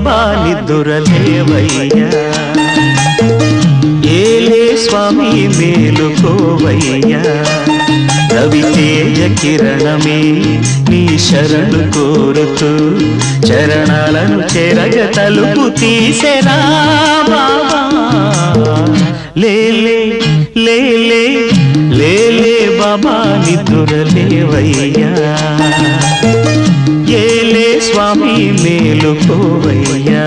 బాబా నిద్దురలేవయ్యా ఏలే స్వామి మేలుకోవయ్యా రవితేజ కిరణమే నీ శరణు కోరుతూ చరణాలను చెరగ తలుపు తీసెనా బాబా లేలే లేలే లేలే బాబా నిద్దురలేవయ్యా ఏలే స్వామి మేలుకోవయ్యా